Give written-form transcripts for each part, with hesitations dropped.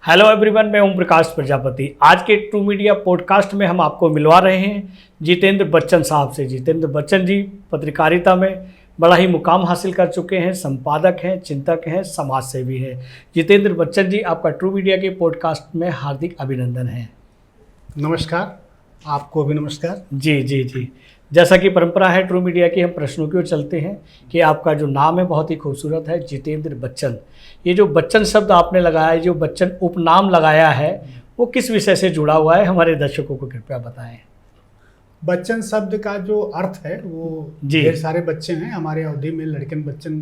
Hello everyone, मैं ओम प्रकाश प्रजापति। आज के ट्रू मीडिया पॉडकास्ट में हम आपको मिलवा रहे हैं जितेंद्र बच्चन साहब से। जितेंद्र बच्चन जी पत्रकारिता में बड़ा ही मुकाम हासिल कर चुके हैं, संपादक हैं, चिंतक हैं, समाज सेवी हैं। जितेंद्र बच्चन जी, आपका ट्रू मीडिया के पॉडकास्ट में हार्दिक अभिनंदन है। नमस्कार, आपको भी नमस्कार। जी जी जी, जैसा कि परंपरा है ट्रू मीडिया की, हम प्रश्नों की ओर चलते हैं कि आपका जो नाम है बहुत ही खूबसूरत है, जितेंद्र बच्चन। ये जो बच्चन शब्द आपने लगाया है, जो बच्चन उपनाम लगाया है, वो किस विषय से जुड़ा हुआ है, हमारे दर्शकों को कृपया बताएं। बच्चन शब्द का जो अर्थ है वो ढेर सारे बच्चे हैं हमारे अवधि में, लड़कन बच्चन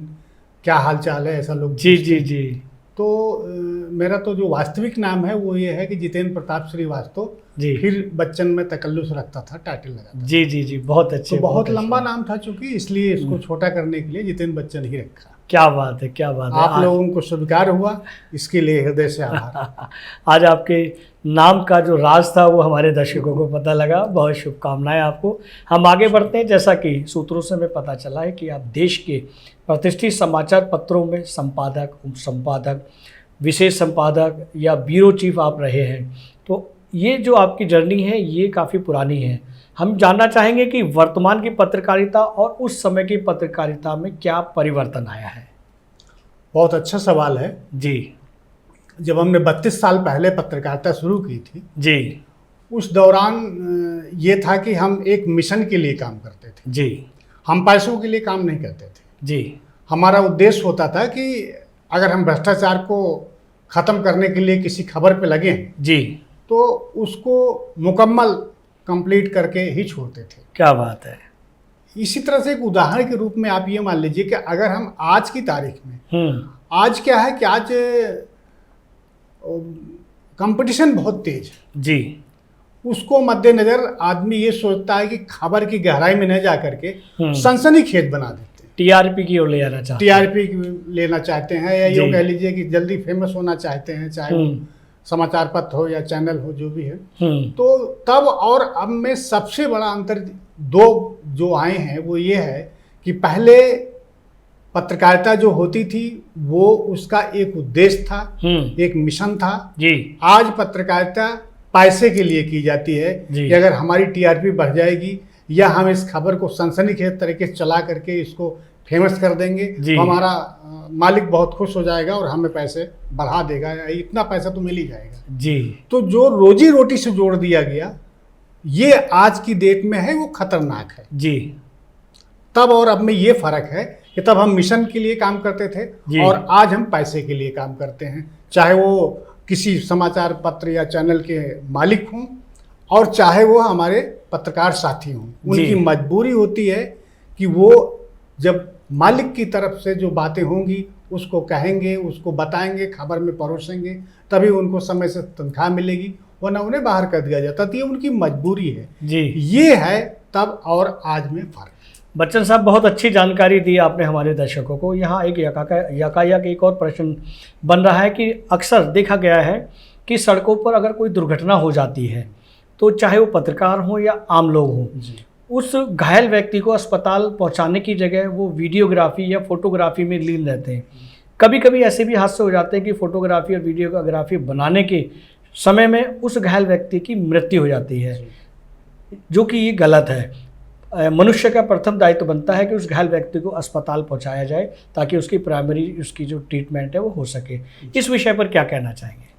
क्या हाल चाल है, ऐसा लोग जी जी जी। तो मेरा तो जो वास्तविक नाम है वो ये है कि जितेंद्र प्रताप श्रीवास्तव जी। फिर बच्चन में तकल्लुस रखता था, टाइटल लगा था। जी जी जी, बहुत अच्छे। तो बहुत लंबा नाम था चूंकि, इसलिए इसको छोटा करने के लिए जितेंद्र बच्चन ही रखा। क्या बात है, क्या बात है। आप लोगों को स्वीकार हुआ, इसके लिए हृदय से आभार। आज आपके नाम का जो राज था वो हमारे दर्शकों को पता लगा। बहुत शुभकामनाएं आपको। हम आगे बढ़ते हैं। जैसा कि सूत्रों से हमें पता चला है कि आप देश के प्रतिष्ठित समाचार पत्रों में संपादक, उप संपादक, विशेष संपादक या ब्यूरो चीफ आप रहे हैं। तो ये जो आपकी जर्नी है ये काफ़ी पुरानी है। हम जानना चाहेंगे कि वर्तमान की पत्रकारिता और उस समय की पत्रकारिता में क्या परिवर्तन आया है। बहुत अच्छा सवाल है जी। जब हमने 32 साल पहले पत्रकारिता शुरू की थी जी, उस दौरान ये था कि हम एक मिशन के लिए काम करते थे जी। हम पैसों के लिए काम नहीं करते थे जी। हमारा उद्देश्य होता था कि अगर हम भ्रष्टाचार को ख़त्म करने के लिए किसी खबर पे लगे जी तो उसको मुकम्मल कंप्लीट करके ही छोड़ते थे। क्या बात है। इसी तरह से एक उदाहरण के रूप में आप ये मान लीजिए कि अगर हम आज की तारीख में, आज क्या है कि आज कंपटीशन बहुत तेज है जी। उसको मद्देनजर आदमी ये सोचता है कि खबर की गहराई में न जा करके सनसनीखेज बना देते हैं, टीआरपी की ओर ले जाना चाहते हैं, टीआरपी लेना चाहते हैं, या ये कह लीजिए कि जल्दी फेमस होना चाहते हैं, चाहे वो समाचार पत्र हो या चैनल हो, जो भी है। तो तब और अब में सबसे बड़ा अंतर दो जो आए हैं वो ये है कि पहले पत्रकारिता जो होती थी वो उसका एक उद्देश्य था, एक मिशन था जी। आज पत्रकारिता पैसे के लिए की जाती है कि अगर हमारी टीआरपी बढ़ जाएगी या हम इस खबर को सनसनीखेज तरीके से चला करके इसको फेमस कर देंगे तो हमारा मालिक बहुत खुश हो जाएगा और हमें पैसे बढ़ा देगा, इतना पैसा तो मिल ही जाएगा जी। तो जो रोजी रोटी से जोड़ दिया गया ये आज की डेट में है, वो खतरनाक है जी। तब और अब में ये फर्क है कि तब हम मिशन के लिए काम करते थे और आज हम पैसे के लिए काम करते हैं, चाहे वो किसी समाचार पत्र या चैनल के मालिक हों और चाहे वो हमारे पत्रकार साथी हों। उनकी मजबूरी होती है कि वो जब मालिक की तरफ से जो बातें होंगी उसको कहेंगे, उसको बताएंगे, खबर में परोसेंगे, तभी उनको समय से तनख्वाह मिलेगी, वरना उन्हें बाहर कर दिया जाता। तो ये उनकी मजबूरी है जी। ये है तब और आज में फर्क। बच्चन साहब, बहुत अच्छी जानकारी दी आपने हमारे दर्शकों को। यहाँ एक यकायक एक और प्रश्न बन रहा है कि अक्सर देखा गया है कि सड़कों पर अगर कोई दुर्घटना हो जाती है तो चाहे वो पत्रकार हो या आम लोग हों, उस घायल व्यक्ति को अस्पताल पहुंचाने की जगह वो वीडियोग्राफी या फोटोग्राफी में लीन रहते हैं। कभी कभी ऐसे भी हादसे हो जाते हैं कि फोटोग्राफी और वीडियोग्राफी बनाने के समय में उस घायल व्यक्ति की मृत्यु हो जाती है, जो कि ये गलत है। मनुष्य का प्रथम दायित्व बनता है कि उस घायल व्यक्ति को अस्पताल पहुंचाया जाए ताकि उसकी प्राइमरी उसकी जो ट्रीटमेंट है वो हो सके। इस विषय पर क्या कहना चाहेंगे।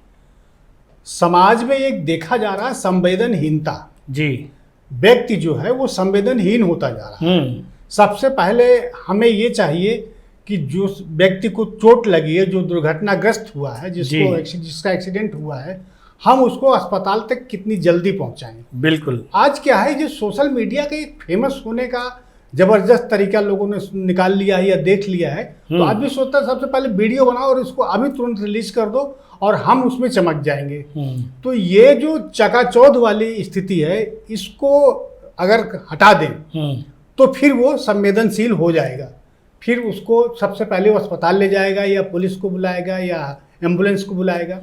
समाज में एक देखा जा रहा है संवेदनहीनता जी। व्यक्ति जो है वो संवेदनहीन होता जा रहा है। सबसे पहले हमें ये चाहिए कि जो व्यक्ति को चोट लगी है, जो दुर्घटनाग्रस्त हुआ है, जिसका एक्सीडेंट हुआ है, हम उसको अस्पताल तक कितनी जल्दी पहुंचाएं। बिल्कुल। आज क्या है, जो सोशल मीडिया के फेमस होने का जबरदस्त तरीका लोगों ने निकाल लिया है या देख लिया है, तो आदमी सोचता है सबसे पहले वीडियो बनाओ और इसको अभी तुरंत रिलीज कर दो और हम उसमें चमक जाएंगे। तो ये जो चकाचौंध वाली स्थिति है, इसको अगर हटा दें तो फिर वो संवेदनशील हो जाएगा। फिर उसको सबसे पहले वो अस्पताल ले जाएगा या पुलिस को बुलाएगा या एम्बुलेंस को बुलाएगा।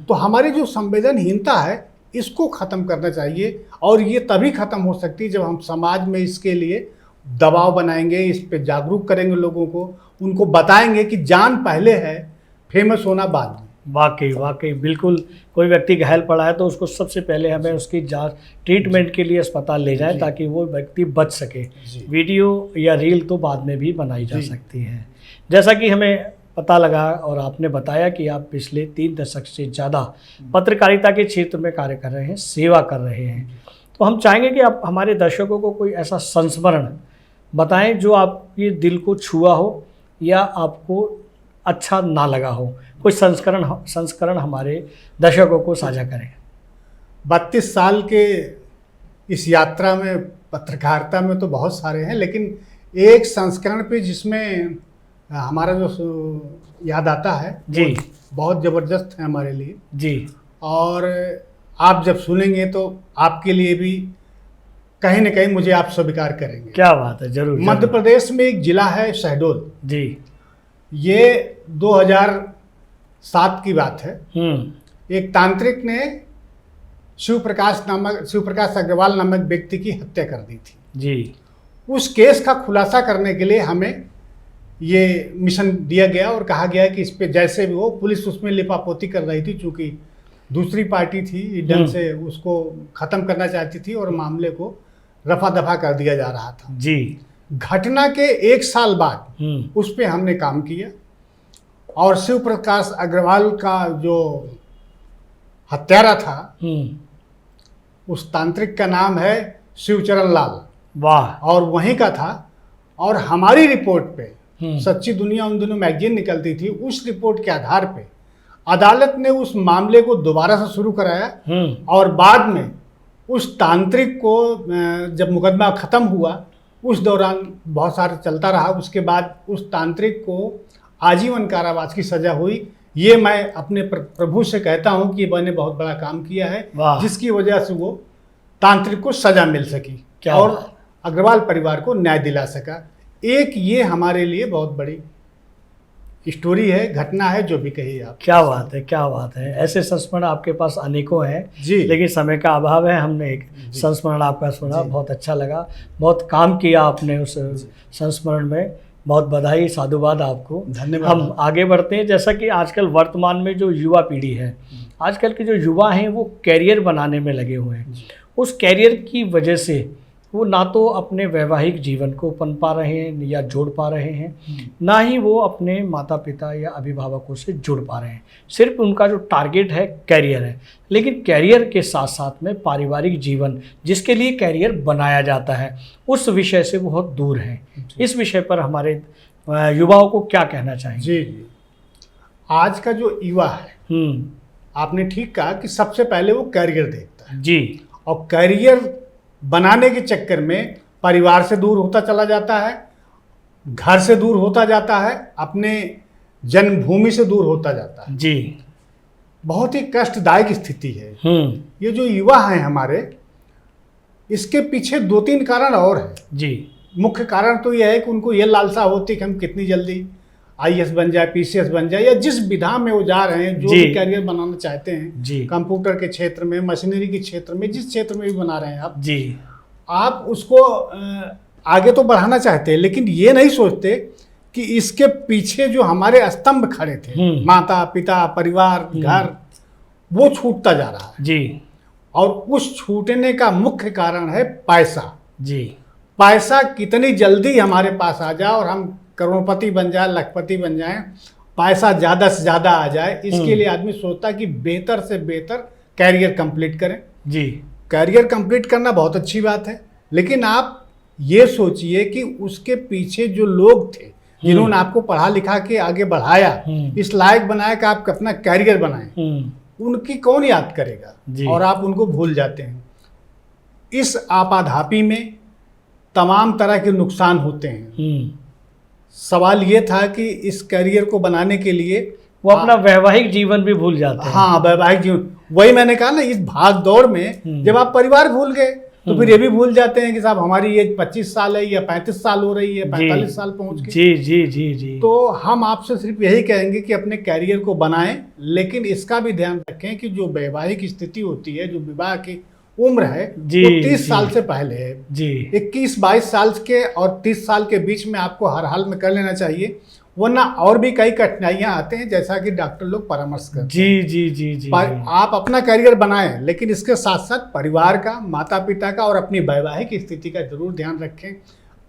तो हमारी जो संवेदनहीनता है इसको ख़त्म करना चाहिए, और ये तभी ख़त्म हो सकती है जब हम समाज में इसके लिए दबाव बनाएंगे, इस पे जागरूक करेंगे लोगों को, उनको बताएंगे कि जान पहले है, फेमस होना बाद में। वाकई वाकई बिल्कुल। कोई व्यक्ति घायल पड़ा है तो उसको सबसे पहले हमें उसकी जांच ट्रीटमेंट के लिए अस्पताल ले जाएं ताकि वो व्यक्ति बच सके। वीडियो या रील तो बाद में भी बनाई जा सकती है। जैसा कि हमें पता लगा और आपने बताया कि आप पिछले 3 दशक से ज़्यादा पत्रकारिता के क्षेत्र में कार्य कर रहे हैं, सेवा कर रहे हैं। तो हम चाहेंगे कि आप हमारे दर्शकों को कोई ऐसा संस्मरण बताएं जो आपके दिल को छुआ हो या आपको अच्छा ना लगा हो। कोई संस्करण हमारे दर्शकों को साझा करें। 32 साल के इस यात्रा में पत्रकारिता में तो बहुत सारे हैं, लेकिन एक संस्करण पे जिसमें हमारा जो याद आता है जी, बहुत ज़बरदस्त है हमारे लिए जी। और आप जब सुनेंगे तो आपके लिए भी कहीं न कहीं मुझे आप स्वीकार करेंगे। क्या बात है, जरूर। मध्य प्रदेश में एक जिला है शहडोल जी। ये 2007 की बात है। एक तांत्रिक ने शिव प्रकाश अग्रवाल नामक व्यक्ति की हत्या कर दी थी जी। उस केस का खुलासा करने के लिए हमें ये मिशन दिया गया और कहा गया कि इस पे जैसे भी हो, पुलिस उसमें लिपापोती कर रही थी चूंकि दूसरी पार्टी थी, ढंग से उसको ख़त्म करना चाहती थी और मामले को रफा दफा कर दिया जा रहा था जी। घटना के 1 साल बाद उस पे हमने काम किया और शिव प्रकाश अग्रवाल का जो हत्यारा था उस तांत्रिक का नाम है शिवचरण लाल। वाह। और वहीं का था और हमारी रिपोर्ट पे सच्ची दुनिया उन दिनों मैगजीन निकलती थी, उस रिपोर्ट के आधार पे अदालत ने उस मामले को दोबारा से शुरू कराया और बाद में उस तांत्रिक को जब मुकदमा खत्म हुआ उस दौरान बहुत सारा चलता रहा। उसके बाद उस तांत्रिक को आजीवन कारावास की सजा हुई। ये मैं अपने प्रभु से कहता हूँ कि मैंने बहुत बड़ा काम किया है जिसकी वजह से वो तांत्रिक को सजा मिल सकी और अग्रवाल परिवार को न्याय दिला सका। एक ये हमारे लिए बहुत बड़ी स्टोरी है, घटना है, जो भी कहिए आप। क्या बात है, क्या बात है। ऐसे संस्मरण आपके पास अनेकों हैं जी, लेकिन समय का अभाव है। हमने एक संस्मरण आपका सुना, बहुत अच्छा लगा। बहुत काम किया आपने उस संस्मरण में। बहुत बधाई, साधुवाद आपको, धन्यवाद। हम आगे बढ़ते हैं। जैसा कि आजकल वर्तमान में जो युवा पीढ़ी है, आजकल के जो युवा हैं वो कैरियर बनाने में लगे हुए हैं। उस कैरियर की वजह से वो ना तो अपने वैवाहिक जीवन को पनपा रहे हैं या जोड़ पा रहे हैं, ना ही वो अपने माता पिता या अभिभावकों से जुड़ पा रहे हैं। सिर्फ उनका जो टारगेट है कैरियर है, लेकिन कैरियर के साथ साथ में पारिवारिक जीवन जिसके लिए कैरियर बनाया जाता है उस विषय से बहुत दूर हैं। इस विषय पर हमारे युवाओं को क्या कहना चाहेंगे? जी, आज का जो युवा है, आपने ठीक कहा कि सबसे पहले वो कैरियर देखता है जी, और कैरियर बनाने के चक्कर में परिवार से दूर होता चला जाता है, घर से दूर होता जाता है, अपने जन्मभूमि से दूर होता जाता है जी। बहुत ही कष्टदायक स्थिति है। ये जो युवा हैं हमारे, इसके पीछे 2-3 कारण और हैं जी। मुख्य कारण तो यह है कि उनको ये लालसा होती है कि हम कितनी जल्दी IAS बन जाए, PCS बन जाए, या जिस विधा में वो जा रहे हैं, जो भी कैरियर बनाना चाहते हैं, कंप्यूटर के क्षेत्र में, मशीनरी के क्षेत्र में, जिस क्षेत्र में भी बना रहे हैं आप उसको आगे तो बढ़ाना चाहते हैं, लेकिन ये नहीं सोचते कि इसके पीछे जो हमारे स्तंभ खड़े थे, माता पिता, परिवार, घर, वो छूटता जा रहा है जी। और उस छूटने का मुख्य कारण है पैसा जी। पैसा कितनी जल्दी हमारे पास आ जाए और हम करोड़पति बन जाए, लखपति बन जाए, पैसा ज़्यादा से ज़्यादा आ जाए, इसके लिए आदमी सोचता है कि बेहतर से बेहतर कैरियर कंप्लीट करें। जी, कैरियर कंप्लीट करना बहुत अच्छी बात है, लेकिन आप ये सोचिए कि उसके पीछे जो लोग थे जिन्होंने आपको पढ़ा लिखा के आगे बढ़ाया, इस लायक बनाया कि आप अपना कैरियर बनाएं, उनकी कौन याद करेगा और आप उनको भूल जाते हैं। इस आपाधापी में तमाम तरह के नुकसान होते हैं। सवाल ये था कि इस करियर को बनाने के लिए वो अपना वैवाहिक जीवन भी भूल जाते हैं। हाँ, वैवाहिक जीवन, वही मैंने कहा ना, इस भाग दौड़ में जब आप परिवार भूल गए तो फिर ये भी भूल जाते हैं कि साहब हमारी एज 25 साल है या 35 साल हो रही है, 45 साल पहुंच गए। जी जी जी जी। तो हम आपसे सिर्फ यही कहेंगे कि अपने कैरियर को बनाएं, लेकिन इसका भी ध्यान रखें कि जो वैवाहिक स्थिति होती है, जो विवाह की उम्र है, वो 30 साल से पहले है जी। 21-22 साल के और 30 साल के बीच में आपको हर हाल में कर लेना चाहिए। वरना और भी कई कठिनाइयां आते हैं, जैसा कि डॉक्टर लोग परामर्श करते हैं। जी जी जी जी पर आप अपना करियर बनाएं, लेकिन इसके साथ साथ परिवार का, माता पिता का और अपनी वैवाहिक स्थिति का जरूर ध्यान रखें।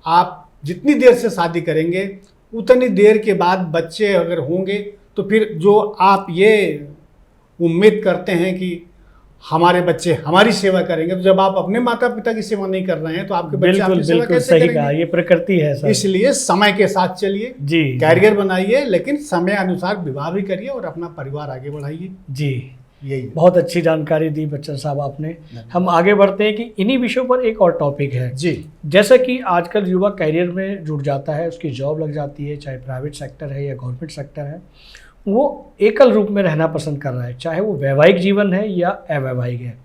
आप जितनी देर से शादी करेंगे उतनी देर के बाद बच्चे अगर होंगे तो फिर जो आप ये उम्मीद करते हैं कि हमारे बच्चे हमारी सेवा करेंगे, तो जब आप अपने माता पिता की सेवा नहीं कर रहे हैं तो आपके बच्चे आपकी सेवा बिल्कुल कैसे सही करेंगे? कहा, ये प्रकृति है सर। इसलिए समय के साथ चलिए, जी कैरियर बनाइए, लेकिन समय अनुसार विवाह भी करिए और अपना परिवार आगे बढ़ाइए। जी, यही बहुत अच्छी जानकारी दी बच्चन साहब आपने। हम आगे बढ़ते हैं कि इन्हीं विषयों पर एक और टॉपिक है जी। जैसा कि आजकल युवा कैरियर में जुड़ जाता है, उसकी जॉब लग जाती है, चाहे प्राइवेट सेक्टर है या गवर्नमेंट सेक्टर है, वो एकल रूप में रहना पसंद कर रहा है, चाहे वो वैवाहिक जीवन है या अवैवाहिक है।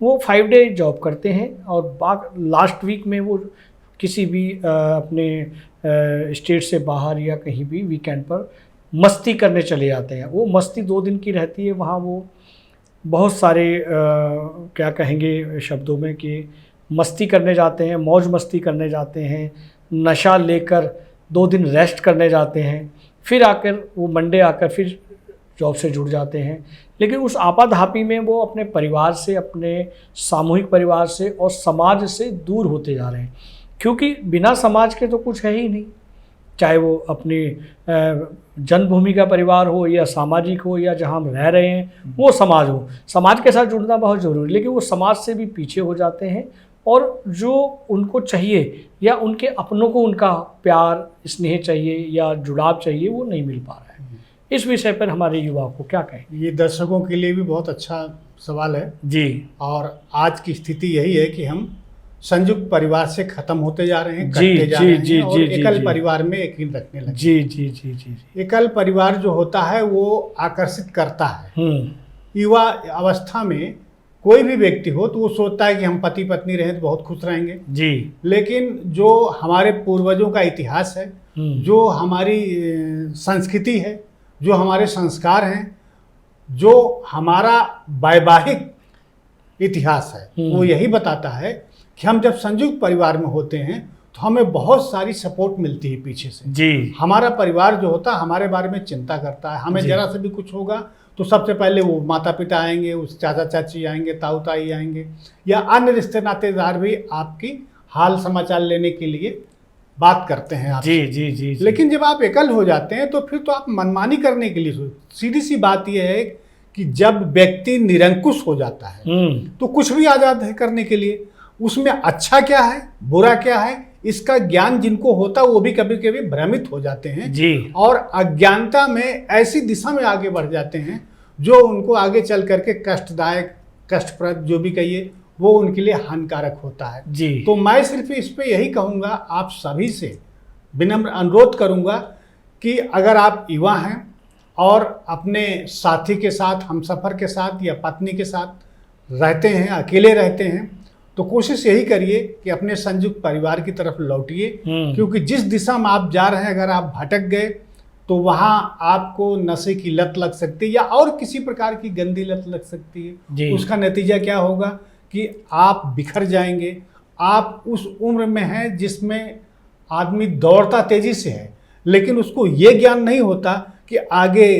वो 5 डे जॉब करते हैं और लास्ट वीक में वो किसी भी अपने स्टेट से बाहर या कहीं भी वीकेंड पर मस्ती करने चले जाते हैं। वो मस्ती 2 दिन की रहती है, वहाँ वो बहुत सारे क्या कहेंगे शब्दों में कि मस्ती करने जाते हैं, मौज मस्ती करने जाते हैं, नशा लेकर 2 दिन रेस्ट करने जाते हैं, फिर आकर वो मंडे आकर फिर जॉब से जुड़ जाते हैं। लेकिन उस आपाधापी में वो अपने परिवार से, अपने सामूहिक परिवार से और समाज से दूर होते जा रहे हैं, क्योंकि बिना समाज के तो कुछ है ही नहीं। चाहे वो अपनी जन्मभूमि का परिवार हो या सामाजिक हो या जहाँ हम रह रहे हैं वो समाज हो, समाज के साथ जुड़ना बहुत ज़रूरी, लेकिन वो समाज से भी पीछे हो जाते हैं और जो उनको चाहिए या उनके अपनों को उनका प्यार स्नेह चाहिए या जुड़ाव चाहिए वो नहीं मिल पा रहा है। इस विषय पर हमारे युवाओं को क्या कहें? ये दर्शकों के लिए भी बहुत अच्छा सवाल है जी। और आज की स्थिति यही है कि हम संयुक्त परिवार से खत्म होते जा रहे हैं, जी कटते जा जी रहे हैं जी और जी एकल जी परिवार में यकीन रखने लगे। जी जी जी जी जी। एकल परिवार जो होता है वो आकर्षित करता है। युवा अवस्था में कोई भी व्यक्ति हो तो वो सोचता है कि हम पति पत्नी रहें तो बहुत खुश रहेंगे जी। लेकिन जो हमारे पूर्वजों का इतिहास है, जो हमारी संस्कृति है, जो हमारे संस्कार हैं, जो हमारा वैवाहिक इतिहास है, वो यही बताता है कि हम जब संयुक्त परिवार में होते हैं तो हमें बहुत सारी सपोर्ट मिलती है पीछे से। जी। हमारा परिवार जो होता है हमारे बारे में चिंता करता है। हमें जरा से भी कुछ होगा तो सबसे पहले वो माता पिता आएंगे, उस चाचा चाची आएंगे, ताऊ ताई आएंगे या अन्य रिश्ते नातेदार भी आपकी हाल समाचार लेने के लिए बात करते हैं आपसे। जी जी जी जी। लेकिन जब आप एकल हो जाते हैं तो फिर तो आप मनमानी करने के लिए सीधी सी बात यह है कि जब व्यक्ति निरंकुश हो जाता है तो कुछ भी आजाद है करने के लिए। उसमें अच्छा क्या है, बुरा क्या है, इसका ज्ञान जिनको होता है वो भी कभी कभी भ्रमित हो जाते हैं जी। और अज्ञानता में ऐसी दिशा में आगे बढ़ जाते हैं जो उनको आगे चल करके कष्टदायक, कष्टप्रद जो भी कहिए, वो उनके लिए हानिकारक होता है। जी। तो मैं सिर्फ इस पे यही कहूँगा, आप सभी से विनम्र अनुरोध करूँगा कि अगर आप युवा हैं और अपने साथी के साथ, हमसफ़र के साथ या पत्नी के साथ रहते हैं, अकेले रहते हैं, तो कोशिश यही करिए कि अपने संयुक्त परिवार की तरफ लौटिए, क्योंकि जिस दिशा में आप जा रहे हैं अगर आप भटक गए तो वहाँ आपको नशे की लत लग सकती है या और किसी प्रकार की गंदी लत लग सकती है। उसका नतीजा क्या होगा कि आप बिखर जाएंगे। आप उस उम्र में हैं जिसमें आदमी दौड़ता तेजी से है, लेकिन उसको ये ज्ञान नहीं होता कि आगे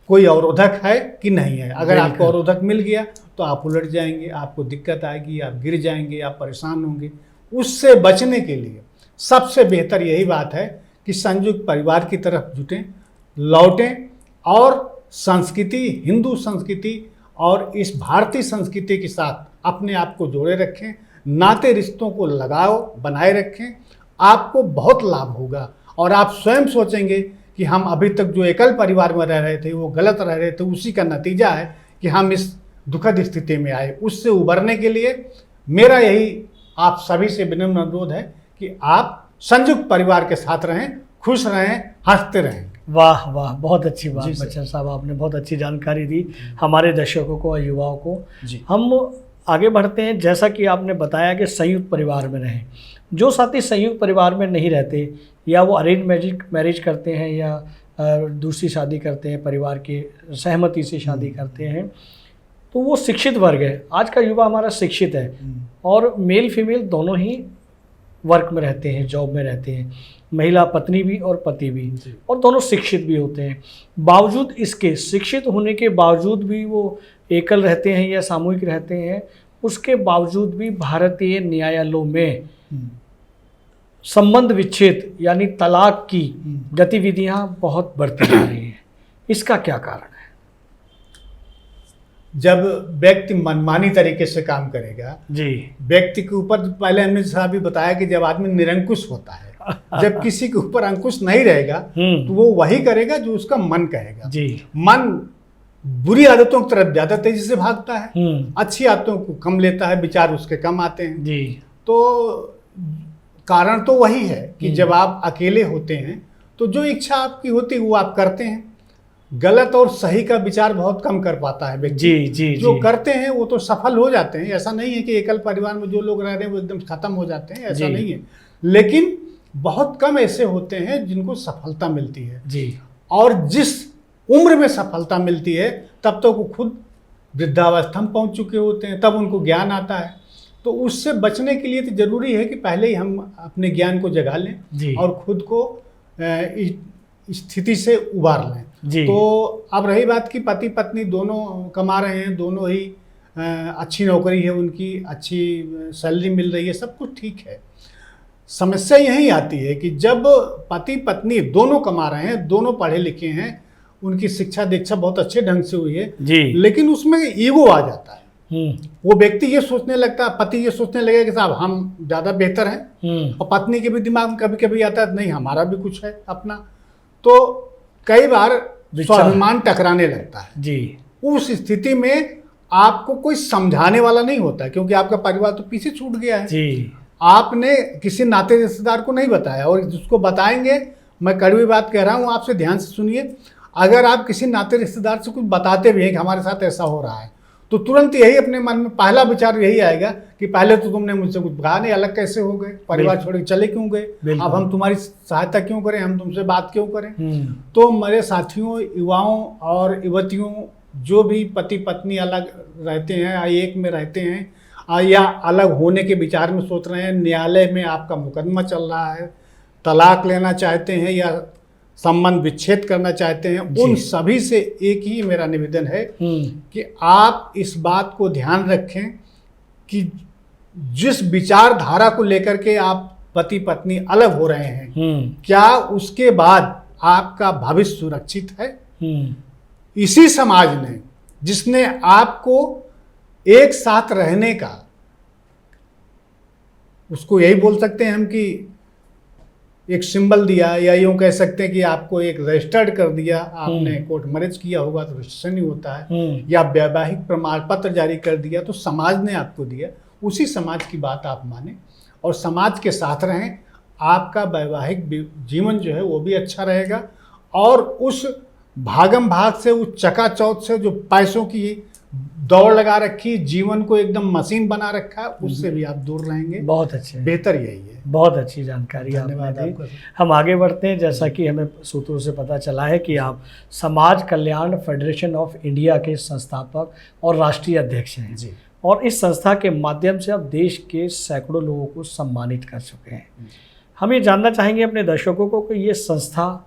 कोई अवरोधक है कि नहीं है। अगर आपको अवरोधक मिल गया तो आप उलट जाएंगे, आपको दिक्कत आएगी, आप गिर जाएंगे, आप परेशान होंगे। उससे बचने के लिए सबसे बेहतर यही बात है कि संयुक्त परिवार की तरफ जुटें, लौटें और संस्कृति, हिंदू संस्कृति और इस भारतीय संस्कृति के साथ अपने आप को जोड़े रखें, नाते रिश्तों को लगाओ, बनाए रखें। आपको बहुत लाभ होगा और आप स्वयं सोचेंगे कि हम अभी तक जो एकल परिवार में रह रहे थे वो गलत रह रहे थे, उसी का नतीजा है कि हम इस दुखद स्थिति में आए। उससे उबरने के लिए मेरा यही आप सभी से विनम्र अनुरोध है कि आप संयुक्त परिवार के साथ रहें, खुश रहें, हंसते रहें। वाह वाह, बहुत अच्छी बात बच्चन साहब, आपने बहुत अच्छी जानकारी दी हमारे दर्शकों को और युवाओं को। हम आगे बढ़ते हैं। जैसा कि आपने बताया कि संयुक्त परिवार में रहें, जो साथी संयुक्त परिवार में नहीं रहते या वो अरेंज मैरिज करते हैं या दूसरी शादी करते हैं, परिवार के सहमति से शादी करते हैं, तो वो शिक्षित वर्ग है। आज का युवा हमारा शिक्षित है और मेल फीमेल दोनों ही वर्क में रहते हैं, जॉब में रहते हैं, महिला पत्नी भी और पति भी, और दोनों शिक्षित भी होते हैं। बावजूद इसके, शिक्षित होने के बावजूद भी वो एकल रहते हैं या सामूहिक रहते हैं, उसके बावजूद भी भारतीय न्यायालयों में संबंध विच्छेद यानी तलाक की गतिविधियां बहुत बढ़ती जा रही हैं। इसका क्या कारण है? जब व्यक्ति मनमानी तरीके से काम करेगा जी, व्यक्ति के ऊपर, पहले हमने जैसा भी बताया कि जब आदमी निरंकुश होता है, जब किसी के ऊपर अंकुश नहीं रहेगा तो वो वही करेगा जो उसका मन कहेगा। जी, मन बुरी आदतों की तरफ ज्यादा तेजी से भागता है, अच्छी आदतों को कम लेता है, विचार उसके कम आते हैं। जी, तो कारण तो वही है कि जब आप अकेले होते हैं तो जो इच्छा आपकी होती है वो आप करते हैं। गलत और सही का विचार बहुत कम कर पाता है व्यक्ति। जी, जी, जो जी, करते हैं वो तो सफल हो जाते हैं। ऐसा नहीं है कि एकल परिवार में जो लोग रह रहे हैं वो एकदम खत्म हो जाते हैं, ऐसा नहीं है। लेकिन बहुत कम ऐसे होते हैं जिनको सफलता मिलती है। जी, और जिस उम्र में सफलता मिलती है तब तो वो खुद वृद्धावस्था में पहुंच चुके होते हैं, तब उनको ज्ञान आता है। तो उससे बचने के लिए तो जरूरी है कि पहले ही हम अपने ज्ञान को जगा लें और खुद को इस स्थिति से उबार लें। तो अब रही बात कि पति पत्नी दोनों कमा रहे हैं, दोनों ही अच्छी नौकरी है उनकी, अच्छी सैलरी मिल रही है, सब कुछ ठीक है। समस्या यही आती है कि जब पति पत्नी दोनों कमा रहे हैं, दोनों पढ़े लिखे हैं, उनकी शिक्षा दीक्षा बहुत अच्छे ढंग से हुई है, लेकिन उसमें ईगो आ जाता है। वो व्यक्ति ये सोचने लगता है, पति ये सोचने लगेगा कि साहब हम ज़्यादा बेहतर हैं, और पत्नी के भी दिमाग में कभी कभी आता है नहीं हमारा भी कुछ है अपना। तो कई बार स्वाभिमान टकराने लगता है। जी, उस स्थिति में आपको कोई समझाने वाला नहीं होता, क्योंकि आपका परिवार तो पीछे छूट गया है। जी, आपने किसी नाते रिश्तेदार को नहीं बताया, और जिसको बताएंगे, मैं कड़वी बात कह रहा हूँ, आपसे ध्यान से सुनिए, अगर आप किसी नाते रिश्तेदार से कुछ बताते भी हैं कि हमारे साथ ऐसा हो रहा है, तो तुरंत यही अपने मन में पहला विचार यही आएगा कि पहले तो तुमने मुझसे कुछ कहा नहीं, अलग कैसे हो गए, परिवार छोड़ के चले क्यों गए, अब हम तुम्हारी सहायता क्यों करें, हम तुमसे बात क्यों करें। तो मेरे साथियों, युवाओं और युवतियों, जो भी पति पत्नी अलग रहते हैं या एक में रहते हैं या अलग होने के विचार में सोच रहे हैं, न्यायालय में आपका मुकदमा चल रहा है, तलाक लेना चाहते हैं या संबंध विच्छेद करना चाहते हैं, उन सभी से एक ही मेरा निवेदन है कि आप इस बात को ध्यान रखें कि जिस विचारधारा को लेकर के आप पति पत्नी अलग हो रहे हैं, क्या उसके बाद आपका भविष्य सुरक्षित है। इसी समाज ने, जिसने आपको एक साथ रहने का, उसको यही बोल सकते हैं हम कि एक सिंबल दिया, या यूँ कह सकते हैं कि आपको एक रजिस्टर्ड कर दिया, आपने कोर्ट मैरिज किया होगा तो रजिस्ट्रेशन ही होता है, या वैवाहिक प्रमाण पत्र जारी कर दिया, तो समाज ने आपको दिया, उसी समाज की बात आप माने और समाज के साथ रहें। आपका वैवाहिक जीवन जो है वो भी अच्छा रहेगा, और उस भागम भाग से, उस चकाचौंध से जो पैसों की दौड़ लगा रखी, जीवन को एकदम मशीन बना रखा, उससे भी आप दूर रहेंगे। बहुत अच्छे, बेहतर यही है। बहुत अच्छी जानकारी आपने दी। हम आगे बढ़ते हैं। जैसा कि हमें सूत्रों से पता चला है कि आप समाज कल्याण फेडरेशन ऑफ इंडिया के संस्थापक और राष्ट्रीय अध्यक्ष हैं जी, और इस संस्था के माध्यम से आप देश के सैकड़ों लोगों को सम्मानित कर चुके हैं। हम ये जानना चाहेंगे अपने दर्शकों को कि ये संस्था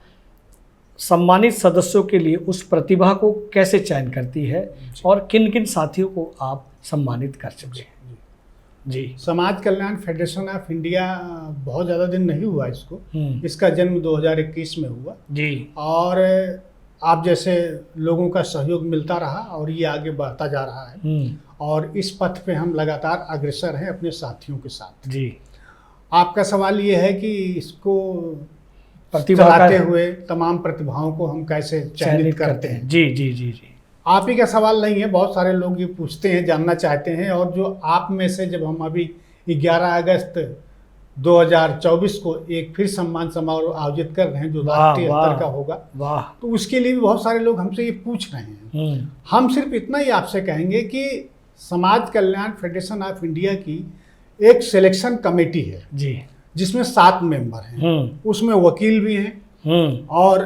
सम्मानित सदस्यों के लिए उस प्रतिभा को कैसे चयन करती है और किन किन साथियों को आप सम्मानित कर चुके हैं। जी, समाज कल्याण फेडरेशन ऑफ इंडिया बहुत ज़्यादा दिन नहीं हुआ इसको, इसका जन्म 2021 में हुआ जी, और आप जैसे लोगों का सहयोग मिलता रहा और ये आगे बढ़ता जा रहा है, और इस पथ पे हम लगातार अग्रसर हैं अपने साथियों के साथ जी। आपका सवाल ये है कि इसको चलाते हुए तमाम प्रतिभाओं को हम कैसे चयनित करते हैं। जी जी जी जी, आप ही का सवाल नहीं है, बहुत सारे लोग ये पूछते हैं, जानना चाहते हैं, और जो आप में से, जब हम अभी 11 अगस्त 2024 को एक फिर सम्मान समारोह आयोजित कर रहे हैं जो राष्ट्रीय स्तर का होगा, तो उसके लिए भी बहुत सारे लोग हमसे ये पूछ रहे हैं। हम सिर्फ इतना ही आपसे कहेंगे कि समाज कल्याण फेडरेशन ऑफ इंडिया की एक सिलेक्शन कमेटी है जी, जिसमें 7 मेंबर हैं, उसमें वकील भी हैं, और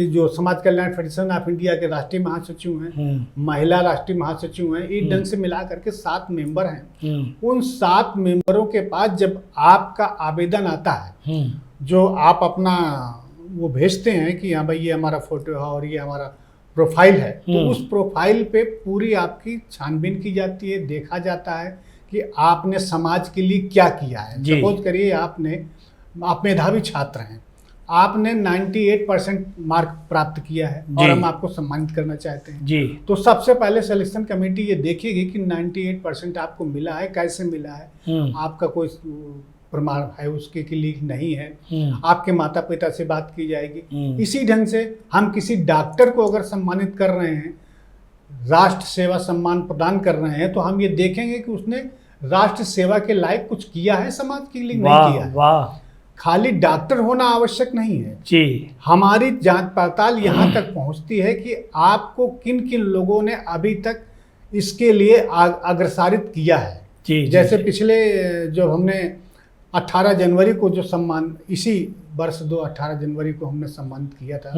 जो समाज कल्याण फेडरेशन ऑफ इंडिया के राष्ट्रीय महासचिव हैं, महिला राष्ट्रीय महासचिव हैं, इस ढंग से मिला करके 7 मेंबर हैं। उन 7 मेंबरों के पास जब आपका आवेदन आता है, जो आप अपना वो भेजते हैं कि हाँ भाई ये हमारा फोटो है और ये हमारा प्रोफाइल है, तो उस प्रोफाइल पे पूरी आपकी छानबीन की जाती है, देखा जाता है कि आपने समाज के लिए क्या किया है। सपोज करिए आप मेधावी छात्र हैं, आपने 98% मार्क प्राप्त किया है और हम आपको सम्मानित करना चाहते हैं जी। तो सबसे पहले सिलेक्शन कमेटी ये देखेगी कि 98% आपको मिला है, कैसे मिला है, आपका कोई प्रमाण है उसके लिए नहीं है, आपके माता पिता से बात की जाएगी। इसी ढंग से हम किसी डॉक्टर को अगर सम्मानित कर रहे हैं, राष्ट्र सेवा सम्मान प्रदान कर रहे हैं, तो हम ये देखेंगे कि उसने राष्ट्र सेवा के लायक कुछ किया है, समाज के लिए नहीं किया है। वाह। खाली डॉक्टर होना आवश्यक नहीं है जी। हमारी जांच पड़ताल यहाँ तक पहुँचती है कि आपको किन किन लोगों ने अभी तक इसके लिए अग्रसारित किया है जी। जैसे पिछले जो हमने 18 जनवरी को जो सम्मान, इसी वर्ष 18 जनवरी को हमने सम्मानित किया था,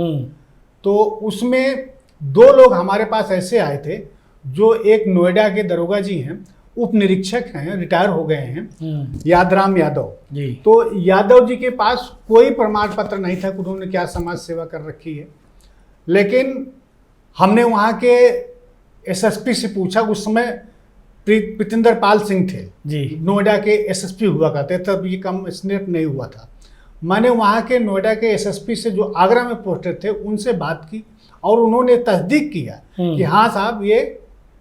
तो उसमें 2 लोग हमारे पास ऐसे आए थे, जो एक नोएडा के दरोगा जी हैं, उप निरीक्षक हैं, रिटायर हो गए हैं, यादराम यादव जी। तो यादव जी के पास कोई प्रमाण पत्र नहीं था कि उन्होंने क्या समाज सेवा कर रखी है, लेकिन हमने वहाँ के एसएसपी से पूछा, उस समय प्रीतिंदर पाल सिंह थे जी, नोएडा के एसएसपी हुआ करते, तब ये कम स्नेप नहीं हुआ था। मैंने वहाँ के नोएडा के एसएसपी से जो आगरा में पोस्टेड थे उनसे बात की और उन्होंने तस्दीक किया कि हाँ साहब, ये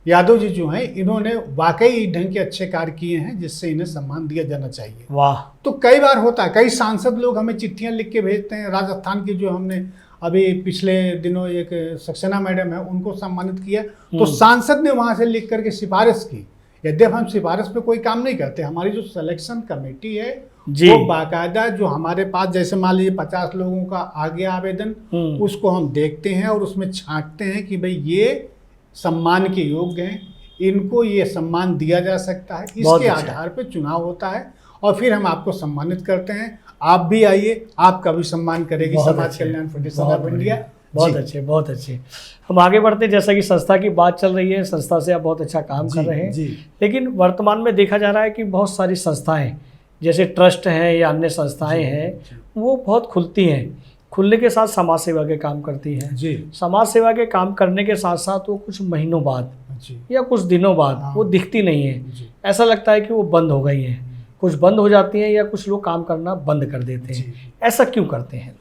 यादव जी जो हैं इन्होंने वाकई ढंग के अच्छे कार्य किए हैं, जिससे इन्हें सम्मान दिया जाना चाहिए। वाह। तो कई बार होता है, कई सांसद लोग हमें चिट्ठियां लिख के भेजते हैं। राजस्थान की जो हमने अभी पिछले दिनों एक सक्सेना मैडम है, उनको सम्मानित किया, तो सांसद ने वहां से लिख करके सिफारिश की। यद्यप हम सिफारिश पे कोई काम नहीं करते, हमारी जो सिलेक्शन कमेटी है वो बाकायदा, जो हमारे पास जैसे मान लीजिए 50 लोगों का आ गया आवेदन, उसको हम देखते हैं और उसमें छांटते हैं कि भाई ये सम्मान के योग्य हैं, इनको ये सम्मान दिया जा सकता है, इसके आधार पर चुनाव होता है और फिर हम आपको सम्मानित करते हैं। आप भी आइए, आपका भी सम्मान करेगी समाज कल्याण फेडरेशन ऑफ इंडिया। बहुत अच्छे, बहुत अच्छे। हम आगे बढ़ते, जैसा कि संस्था की बात चल रही है, संस्था से आप बहुत अच्छा काम कर रहे हैं जी। लेकिन वर्तमान में देखा जा रहा है कि बहुत सारी संस्थाएं, जैसे ट्रस्ट हैं या अन्य संस्थाएं हैं, वो बहुत खुलती हैं, खुलने के साथ समाज सेवा के काम करती हैं जी। समाज सेवा के काम करने के साथ साथ वो कुछ महीनों बाद या कुछ दिनों बाद वो दिखती नहीं है, ऐसा लगता है कि वो बंद हो गई हैं, कुछ बंद हो जाती हैं या कुछ लोग काम करना बंद कर देते हैं। ऐसा क्यों करते हैं?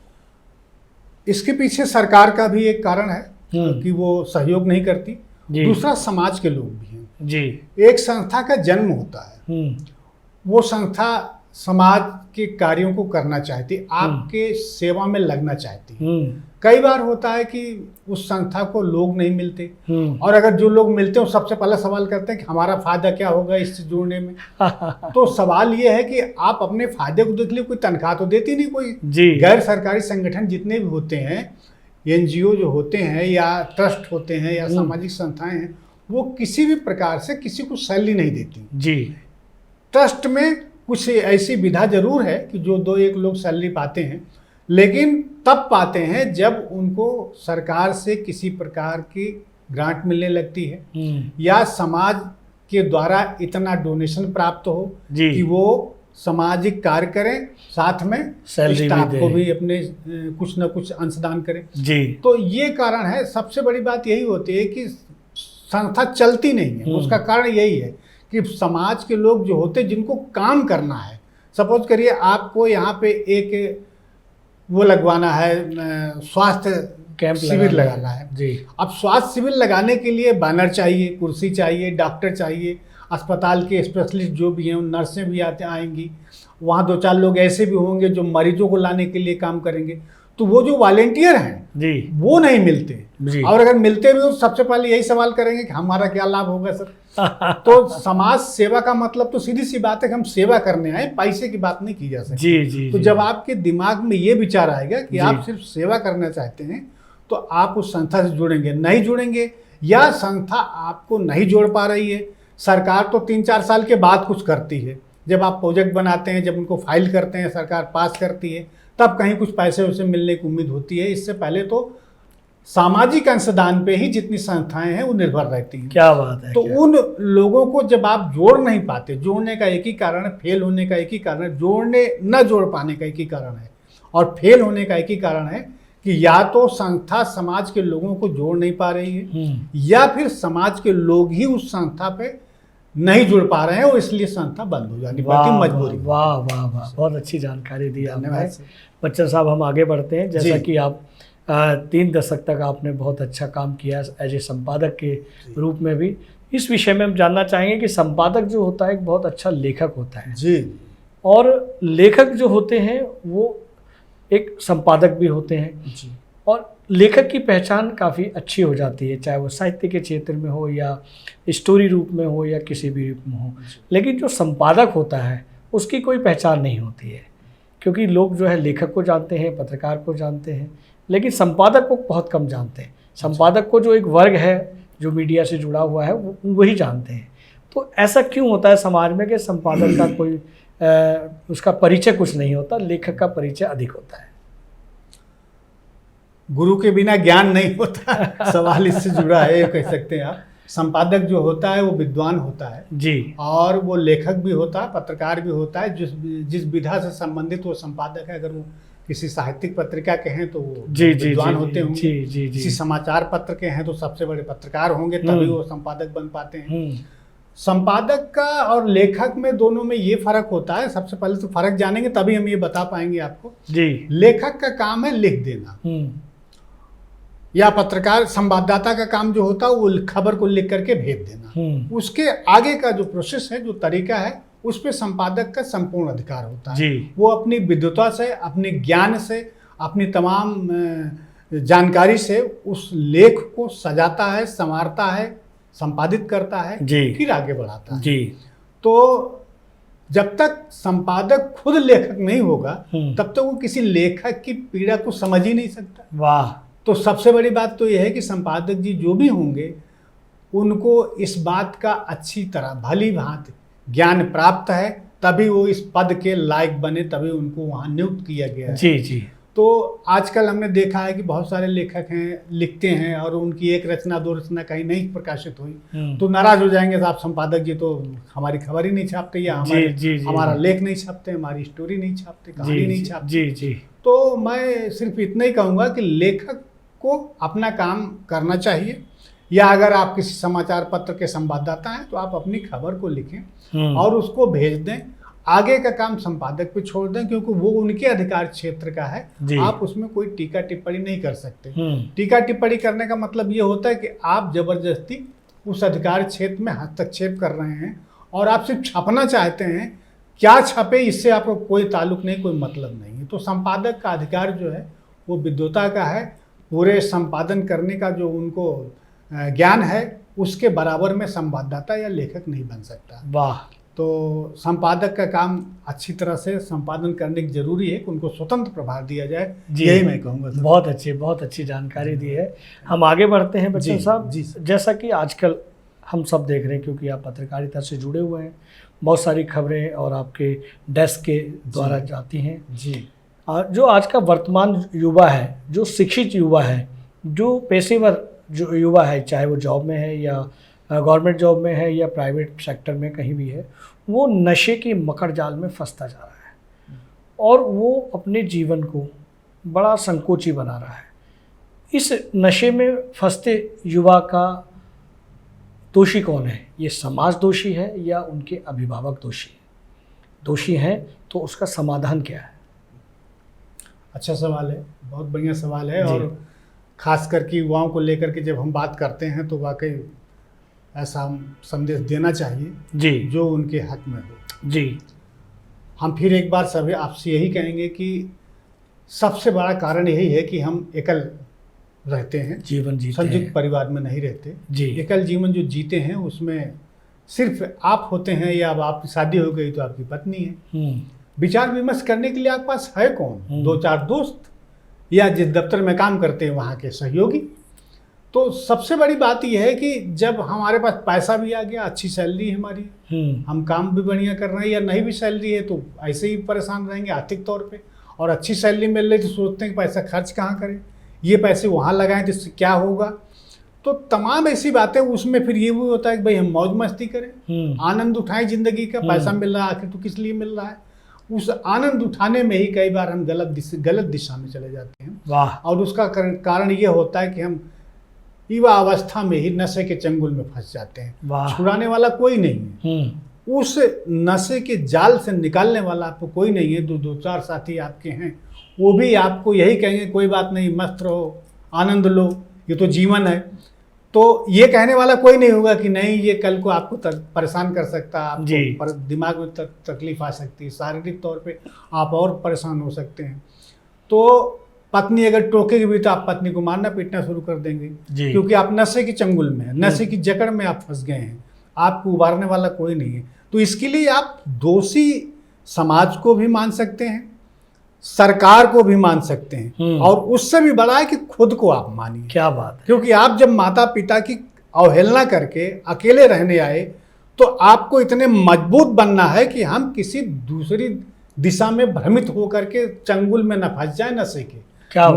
इसके पीछे सरकार का भी एक कारण है कि वो सहयोग नहीं करती, दूसरा समाज के लोग भी हैं जी। एक संस्था का जन्म होता है, वो संस्था समाज के कार्यों को करना चाहती, आपके सेवा में लगना चाहती। कई बार होता है कि उस संस्था को लोग नहीं मिलते, और अगर जो लोग मिलते हैं वो सबसे पहला सवाल करते हैं कि हमारा फायदा क्या होगा इससे जुड़ने में। तो सवाल ये है कि आप अपने फायदे को देख लीजिए, कोई तनख्वाह तो देती नहीं कोई। गैर सरकारी संगठन जितने भी होते हैं, एनजीओ जो होते हैं या ट्रस्ट होते हैं या सामाजिक संस्थाएं हैं, वो किसी भी प्रकार से किसी को सैलरी नहीं देती जी। ट्रस्ट में कुछ ऐसी विधा जरूर है कि जो 2-1 लोग सैलरी पाते हैं, लेकिन तब पाते हैं जब उनको सरकार से किसी प्रकार की ग्रांट मिलने लगती है या समाज के द्वारा इतना डोनेशन प्राप्त हो कि वो सामाजिक कार्य करें, साथ में स्टाफ को भी अपने कुछ न कुछ अंशदान करें जी। तो ये कारण है। सबसे बड़ी बात यही होती है कि संस्था चलती नहीं है, उसका कारण यही है कि समाज के लोग जो होते हैं, जिनको काम करना है, सपोज करिए आपको यहाँ पे एक वो लगवाना है, स्वास्थ्य कैंप शिविर लगाना है जी। अब स्वास्थ्य शिविर लगाने के लिए बैनर चाहिए, कुर्सी चाहिए, डॉक्टर चाहिए, अस्पताल के स्पेशलिस्ट जो भी हैं, नर्सें भी आएंगी, वहाँ 2-4 लोग ऐसे भी होंगे जो मरीजों को लाने के लिए काम करेंगे। तो वो जो वॉलेंटियर हैं जी, वो नहीं मिलते जी। और अगर मिलते भी तो सबसे पहले यही सवाल करेंगे कि हमारा क्या लाभ होगा सर। तो समाज सेवा का मतलब तो सीधी सी बात है कि हम सेवा करने आए, पैसे की बात नहीं की जा सकती जी, जी। तो जब आपके दिमाग में ये विचार आएगा कि आप सिर्फ सेवा करना चाहते हैं, तो आप उस संस्था से जुड़ेंगे। नहीं जुड़ेंगे या संस्था आपको नहीं जोड़ पा रही है, सरकार तो 3-4 साल के बाद कुछ करती है। जब आप प्रोजेक्ट बनाते हैं, जब उनको फाइल करते हैं, सरकार पास करती है, तब कहीं कुछ पैसे उसे मिलने की उम्मीद होती है। इससे पहले तो सामाजिक अंशदान पे ही जितनी संस्थाएं हैं वो निर्भर रहती हैं। क्या बात है। तो उन लोगों को जब आप जोड़ नहीं पाते, जोड़ने का एक ही कारण है, फेल होने का एक ही कारण है, न जोड़ पाने का एक ही कारण है, और फेल होने का एक ही कारण है कि या तो संस्था समाज के लोगों को जोड़ नहीं पा रही है, या फिर समाज के लोग ही उस संस्था पे नहीं जुड़ पा रहे हैं और इसलिए संस्था बंद हो जानी पड़ती मजबूरी। वाह वाह वाह, बहुत अच्छी जानकारी दी आपने बच्चन साहब। हम आगे बढ़ते हैं। जैसा कि आप 3 दशक तक आपने बहुत अच्छा काम किया एज ए संपादक के रूप में भी। इस विषय में हम जानना चाहेंगे कि संपादक जो होता है एक बहुत अच्छा लेखक होता है जी, और लेखक जो होते हैं वो एक संपादक भी होते हैं जी। और लेखक की पहचान काफ़ी अच्छी हो जाती है, चाहे वो साहित्य के क्षेत्र में हो या स्टोरी रूप में हो या किसी भी रूप में हो। लेकिन जो संपादक होता है उसकी कोई पहचान नहीं होती है, क्योंकि लोग जो है लेखक को जानते हैं, पत्रकार को जानते हैं, लेकिन संपादक को बहुत कम जानते हैं। संपादक को जो एक वर्ग है जो मीडिया से जुड़ा हुआ है वही जानते हैं। तो ऐसा क्यों होता है समाज में कि संपादक का कोई उसका परिचय कुछ नहीं होता, लेखक का परिचय अधिक होता है? गुरु के बिना ज्ञान नहीं होता, सवाल इससे जुड़ा है, ये कह सकते हैं आप। संपादक जो होता है वो विद्वान होता है जी, और वो लेखक भी होता है, पत्रकार भी होता है। जिस विधा से संबंधित वो संपादक है, अगर वो किसी साहित्यिक पत्रिका के हैं तो वो विद्वान होते होंगे, किसी समाचार पत्र के हैं तो सबसे बड़े पत्रकार होंगे, तभी वो संपादक बन पाते हैं। संपादक का और लेखक में, दोनों में ये फर्क होता है। सबसे पहले तो फर्क जानेंगे तभी हम ये बता पाएंगे आपको जी। लेखक का काम है लिख देना, या पत्रकार संवाददाता का काम जो होता है वो खबर को लिख करके भेज देना। उसके आगे का जो प्रोसेस है, जो तरीका है, उस पे संपादक का संपूर्ण अधिकार होता है जी। वो अपनी विद्वता से, अपने ज्ञान से, अपनी तमाम जानकारी से उस लेख को सजाता है, संवारता है, संपादित करता है, फिर आगे बढ़ाता है जी। तो जब तक संपादक खुद लेखक नहीं होगा तब तक वो किसी लेखक की पीड़ा को समझ ही नहीं सकता। वाह। तो सबसे बड़ी बात तो यह है कि संपादक जी जो भी होंगे उनको इस बात का अच्छी तरह भली भांति ज्ञान प्राप्त है, तभी वो इस पद के लायक बने, तभी उनको वहाँ नियुक्त किया गया है। जी जी। तो आजकल हमने देखा है कि बहुत सारे लेखक हैं, लिखते हैं और उनकी एक रचना दो रचना कहीं नहीं प्रकाशित हुई तो नाराज हो जाएंगे, साहब संपादक जी तो हमारी खबर ही नहीं छापते, या हमारा लेख नहीं छापते, हमारी स्टोरी नहीं छापते, कहानी नहीं छापते। जी जी। तो मैं सिर्फ इतना ही कहूँगा कि लेखक को अपना काम करना चाहिए, या अगर आप किसी समाचार पत्र के संवाददाता हैं तो आप अपनी खबर को लिखें और उसको भेज दें। आगे का काम संपादक पे छोड़ दें, क्योंकि वो उनके अधिकार क्षेत्र का है, आप उसमें कोई टीका टिप्पणी नहीं कर सकते। टीका टिप्पणी करने का मतलब ये होता है कि आप जबरदस्ती उस अधिकार क्षेत्र में हस्तक्षेप कर रहे हैं और आप सिर्फ छापना चाहते हैं। क्या छापे इससे आपको कोई ताल्लुक नहीं, कोई मतलब नहीं है। तो संपादक का अधिकार जो है वो विद्वता का है, पूरे संपादन करने का जो उनको ज्ञान है उसके बराबर में संवाददाता या लेखक नहीं बन सकता। वाह। तो संपादक का काम अच्छी तरह से संपादन करने की जरूरी है कि उनको स्वतंत्र प्रभार दिया जाए, यही मैं कहूँगा। बहुत अच्छी जानकारी दी है। हम आगे बढ़ते हैं बच्चन साहब। जैसा कि आजकल हम सब देख रहे हैं, क्योंकि आप पत्रकारिता से जुड़े हुए हैं, बहुत सारी खबरें और आपके डेस्क के द्वारा जाती हैं जी। जो आज का वर्तमान युवा है, जो शिक्षित युवा है, जो पेशेवर जो युवा है, चाहे वो जॉब में है या गवर्नमेंट जॉब में है या प्राइवेट सेक्टर में कहीं भी है, वो नशे की मकड़ जाल में फंसता जा रहा है और वो अपने जीवन को बड़ा संकोची बना रहा है। इस नशे में फंसते युवा का दोषी कौन है? ये समाज दोषी है या उनके अभिभावक दोषी है? दोषी हैं तो उसका समाधान क्या है? अच्छा सवाल है, बहुत बढ़िया सवाल है। और ख़ास करके युवाओं को लेकर के जब हम बात करते हैं तो वाकई ऐसा संदेश देना चाहिए जी जो उनके हक में हो जी। हम फिर एक बार सभी आपसे यही कहेंगे कि सबसे बड़ा कारण यही है कि हम एकल रहते हैं, जीवन जीते संयुक्त परिवार में नहीं रहते जी। एकल जीवन जो जीते हैं उसमें सिर्फ आप होते हैं, या अब आपकी शादी हो गई तो आपकी पत्नी है, विचार विमर्श करने के लिए आपके पास है कौन? 2-4 दोस्त या जिस दफ्तर में काम करते हैं वहाँ के सहयोगी। तो सबसे बड़ी बात यह है कि जब हमारे पास पैसा भी आ गया, अच्छी सैलरी है हमारी, हम काम भी बढ़िया कर रहे हैं, या नहीं भी सैलरी है तो ऐसे ही परेशान रहेंगे आर्थिक तौर पे, और अच्छी सैलरी मिल रही तो सोचते हैं कि पैसा खर्च कहाँ करें, ये पैसे वहाँ लगाएं तो इससे क्या होगा। तो तमाम ऐसी बातें, उसमें फिर ये भी होता है कि भाई हम मौज मस्ती करें, आनंद उठाएं जिंदगी का, पैसा मिल रहा है आखिर तो किस लिए मिल रहा है। उस आनंद उठाने में ही कई बार हम गलत दिशा में चले जाते हैं। वाह। और उसका कारण ये होता है कि हम युवा अवस्था में ही नशे के चंगुल में फंस जाते हैं। छुड़ाने वाला कोई नहीं है, उस नशे के जाल से निकालने वाला आपको कोई नहीं है। दो चार साथी आपके हैं, वो भी आपको यही कहेंगे कोई बात नहीं, मस्त रहो, आनंद लो, ये तो जीवन है। तो ये कहने वाला कोई नहीं होगा कि नहीं ये कल को आपको परेशान कर सकता है, आपको दिमाग में तकलीफ आ सकती है, शारीरिक तौर पे आप और परेशान हो सकते हैं। तो पत्नी अगर टोकेगी भी तो आप पत्नी को मारना पीटना शुरू कर देंगे, क्योंकि आप नशे की चंगुल में हैं, नशे की जकड़ में आप फंस गए हैं, आपको उबारने वाला कोई नहीं है। तो इसके लिए आप दोषी समाज को भी मान सकते हैं, सरकार को भी मान सकते हैं, और उससे भी बड़ा है कि खुद को आप मानिए। क्या बात है। क्योंकि आप जब माता पिता की अवहेलना करके अकेले रहने आए तो आपको इतने मजबूत बनना है कि हम किसी दूसरी दिशा में भ्रमित होकर के चंगुल में न फंस जाए नशे के।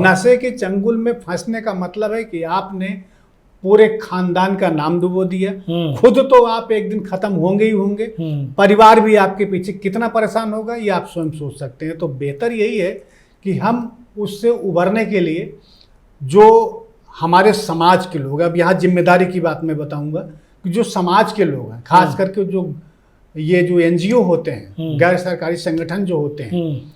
नशे के चंगुल में फंसने का मतलब है कि आपने पूरे खानदान का नाम डुबो दिया, खुद तो आप एक दिन खत्म होंगे ही होंगे, परिवार भी आपके पीछे कितना परेशान होगा ये आप स्वयं सोच सकते हैं। तो बेहतर यही है कि हम उससे उभरने के लिए जो हमारे समाज के लोग, अब यहाँ जिम्मेदारी की बात मैं बताऊंगा कि जो समाज के लोग हैं, खास करके जो ये जो NGO होते हैं, गैर सरकारी संगठन जो होते हैं,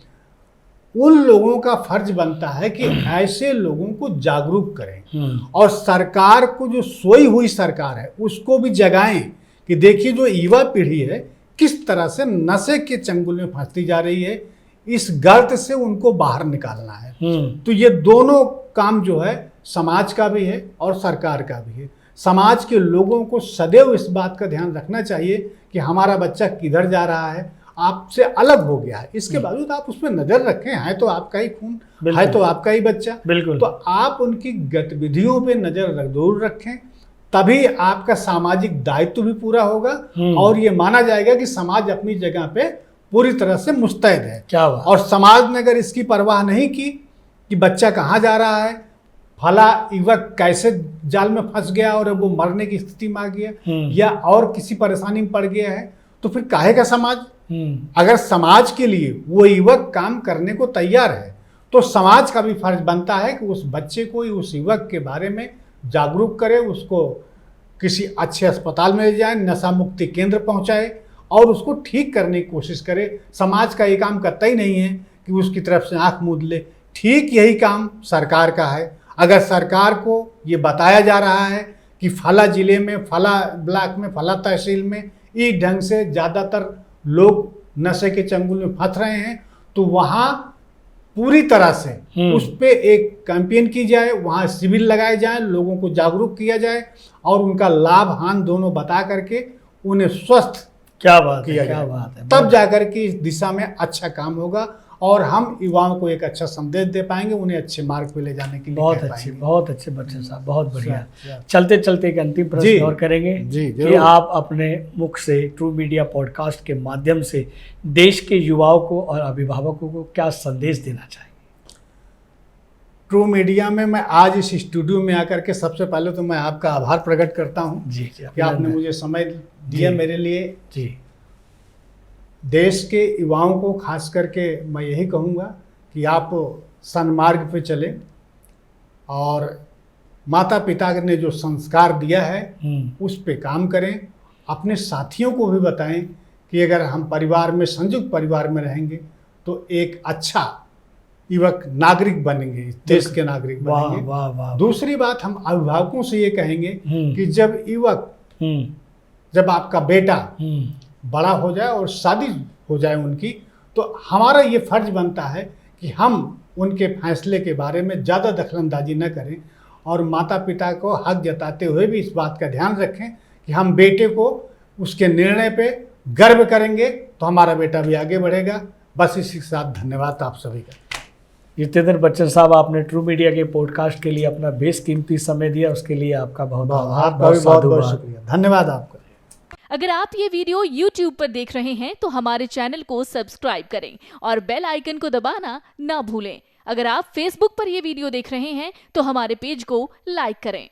उन लोगों का फर्ज बनता है कि ऐसे लोगों को जागरूक करें, और सरकार को, जो सोई हुई सरकार है, उसको भी जगाएं कि देखिए जो युवा पीढ़ी है किस तरह से नशे के चंगुल में फंसती जा रही है, इस गर्त से उनको बाहर निकालना है। तो ये दोनों काम जो है समाज का भी है और सरकार का भी है। समाज के लोगों को सदैव इस बात का ध्यान रखना चाहिए कि हमारा बच्चा किधर जा रहा है, आपसे अलग हो गया है, इसके बावजूद आप उस पर नजर रखें, है तो आपका ही खून, है तो आपका ही बच्चा, बिल्कुल, तो आप उनकी गतिविधियों पे नजर जरूर रखें, तभी आपका सामाजिक दायित्व भी पूरा होगा और ये माना जाएगा कि समाज अपनी जगह पे पूरी तरह से मुस्तैद है। क्या बात। और समाज ने अगर इसकी परवाह नहीं की कि बच्चा कहाँ जा रहा है, फला युवक कैसे जाल में फंस गया और अब वो मरने की स्थिति में आ गया या और किसी परेशानी में पड़ गया है, तो फिर काहे का समाज। अगर समाज के लिए वो युवक काम करने को तैयार है तो समाज का भी फर्ज बनता है कि उस बच्चे को, उस युवक के बारे में जागरूक करे, उसको किसी अच्छे अस्पताल में ले जाए, नशा मुक्ति केंद्र पहुंचाए और उसको ठीक करने की कोशिश करे। समाज का ये काम करता ही नहीं है कि उसकी तरफ से आंख मूंद ले। ठीक यही काम सरकार का है। अगर सरकार को ये बताया जा रहा है कि फला जिले में, फला ब्लॉक में, फला तहसील में इस ढंग से ज़्यादातर लोग नशे के चंगुल में फंस रहे हैं, तो वहाँ पूरी तरह से उस पर एक कैंपेन की जाए, वहाँ शिविर लगाए जाए, लोगों को जागरूक किया जाए और उनका लाभ हानि दोनों बता करके उन्हें स्वस्थ क्या बात किया है, क्या जाए। बात है। तब जाकर के इस दिशा में अच्छा काम होगा और हम युवाओं को एक अच्छा संदेश दे पाएंगे, उन्हें अच्छे मार्ग पे ले जाने के लिए। बहुत अच्छे बच्चे साहब, बहुत बढ़िया। चलते चलते एक अंतिम प्रश्न और करेंगे कि आप अपने मुख से ट्रू मीडिया पॉडकास्ट के माध्यम से देश के युवाओं को और अभिभावकों को क्या संदेश देना चाहेंगे? ट्रू मीडिया में मैं आज इस स्टूडियो में आकर के सबसे पहले तो मैं आपका आभार प्रकट करता हूँ कि आपने मुझे समय दिया मेरे लिए। जी, देश के युवाओं को खास करके मैं यही कहूँगा कि आप सन्मार्ग पे चलें और माता पिता ने जो संस्कार दिया है उस पे काम करें। अपने साथियों को भी बताएं कि अगर हम परिवार में, संयुक्त परिवार में रहेंगे तो एक अच्छा युवक नागरिक बनेंगे, देश के नागरिक बनेंगे। वाह, वाह। दूसरी बात, हम अभिभावकों से ये कहेंगे कि जब युवक, जब आपका बेटा बड़ा हो जाए और शादी हो जाए उनकी, तो हमारा ये फर्ज बनता है कि हम उनके फैसले के बारे में ज़्यादा दखलंदाजी न करें और माता पिता को हक जताते हुए भी इस बात का ध्यान रखें कि हम बेटे को उसके निर्णय पे गर्व करेंगे तो हमारा बेटा भी आगे बढ़ेगा। बस इसी के साथ धन्यवाद आप सभी का। जितेंद्र बच्चन साहब, आपने ट्रू मीडिया के पॉडकास्ट के लिए अपना बेशकीमती समय दिया, उसके लिए आपका बहुत बहुत शुक्रिया। धन्यवाद आपका। अगर आप ये वीडियो YouTube पर देख रहे हैं तो हमारे चैनल को सब्सक्राइब करें और बेल आइकन को दबाना ना भूलें। अगर आप Facebook पर ये वीडियो देख रहे हैं तो हमारे पेज को लाइक करें।